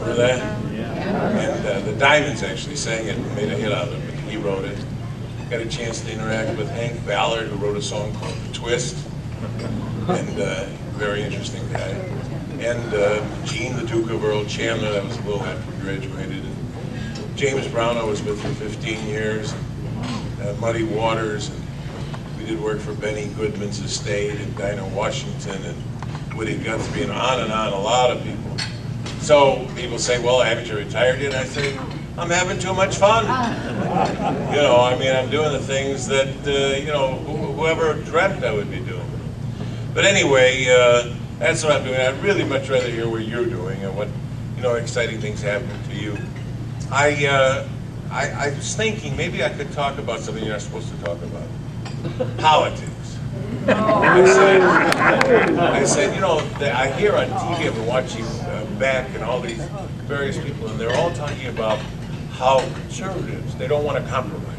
Remember that? And the Diamonds actually sang it and made a hit out of it. He wrote it. Got a chance to interact with Hank Ballard, who wrote a song called The Twist. And very interesting guy. And Gene, the Duke of Earl Chandler, that was a little after we graduated. And James Brown I was with for 15 years. Muddy Waters. And we did work for Benny Goodman's estate and Dinah Washington and Woody Guthrie and on, a lot of people. So people say, well, haven't you retired yet? I say, I'm having too much fun. You know, I mean, I'm doing the things that, you know, whoever dreamt I would be doing. But anyway, that's what I'm doing. I'd really much rather hear what you're doing and what, you know, exciting things happen to you. I was thinking maybe I could talk about something you're not supposed to talk about. Politics. I said, you know, I hear on TV, I've been watching Beck and all these various people, and they're all talking about how conservatives, they don't want to compromise.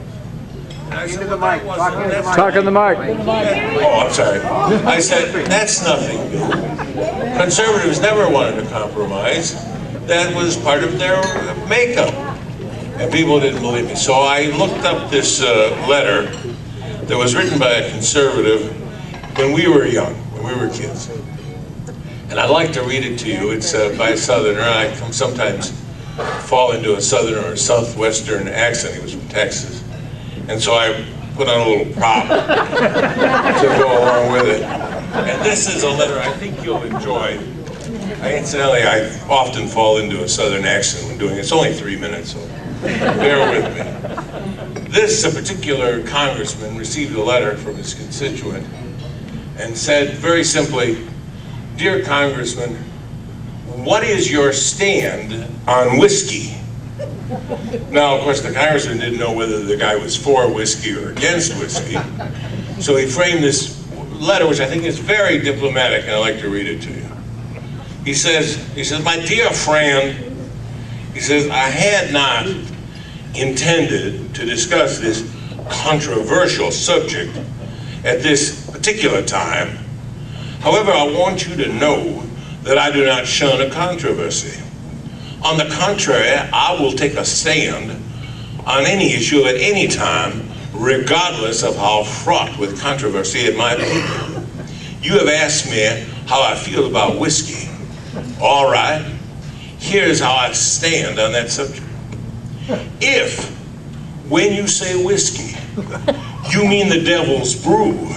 And I said, well, that wasn't, Talk on the mic. Oh, I'm sorry. I said, that's nothing new. Conservatives never wanted to compromise. That was part of their makeup. And people didn't believe me. So I looked up this letter that was written by a conservative when we were young, when we were kids. And I'd like to read it to you. It's by a Southerner. I sometimes fall into a Southern or Southwestern accent. He was from Texas. And so I put on a little prop to go along with it. And this is a letter I think you'll enjoy. Incidentally, I often fall into a Southern accent when doing it. It's only 3 minutes, so bear with me. This particular congressman received a letter from his constituent and said very simply, "Dear Congressman, what is your stand on whiskey?" Now, of course, the congressman didn't know whether the guy was for whiskey or against whiskey. So he framed this letter, which I think is very diplomatic, and I'd like to read it to you. He says, "My dear friend," he says, "I had not intended to discuss this controversial subject at this particular time. However, I want you to know that I do not shun a controversy. On the contrary, I will take a stand on any issue at any time, regardless of how fraught with controversy it might be. You have asked me how I feel about whiskey. All right, here's how I stand on that subject. If, when you say whiskey, you mean the devil's brew,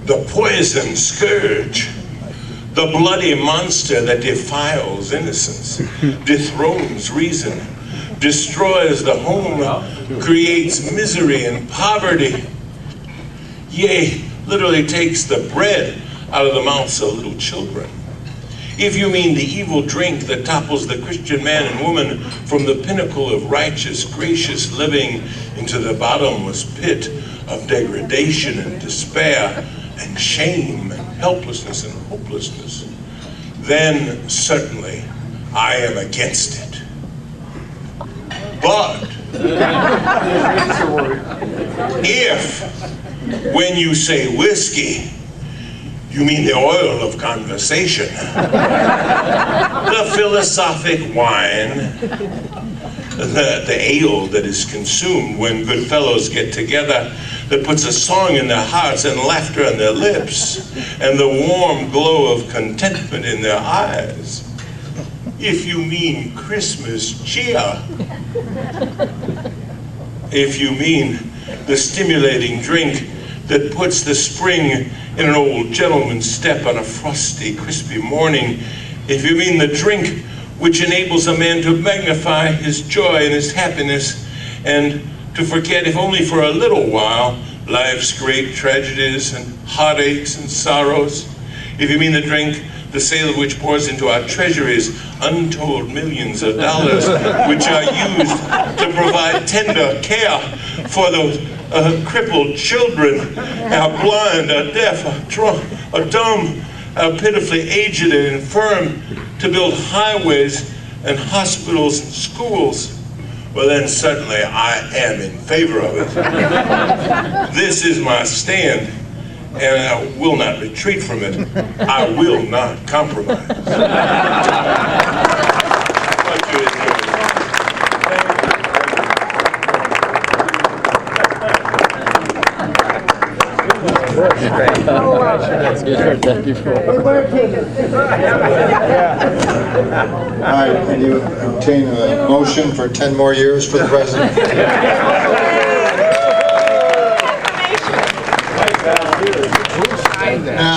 the poison scourge, the bloody monster that defiles innocence, dethrones reason, destroys the home, creates misery and poverty, yea, literally takes the bread out of the mouths of little children. If you mean the evil drink that topples the Christian man and woman from the pinnacle of righteous, gracious living into the bottomless pit of degradation and despair and shame and helplessness and hopelessness, then certainly I am against it. But if, when you say whiskey, you mean the oil of conversation, the philosophic wine, the ale that is consumed when good fellows get together, that puts a song in their hearts and laughter on their lips, and the warm glow of contentment in their eyes. If you mean Christmas cheer, if you mean the stimulating drink that puts the spring in an old gentleman's step on a frosty, crispy morning, if you mean the drink which enables a man to magnify his joy and his happiness and to forget, if only for a little while, life's great tragedies and heartaches and sorrows, if you mean the drink, the sale of which pours into our treasuries untold millions of dollars, which are used to provide tender care for those crippled children, our blind, our deaf, our drunk, our dumb, our pitifully aged and infirm, to build highways and hospitals and schools, well then certainly I am in favor of it. This is my stand, and I will not retreat from it. I will not compromise. You heard that before. All right, can you obtain a motion for 10 more years for the president?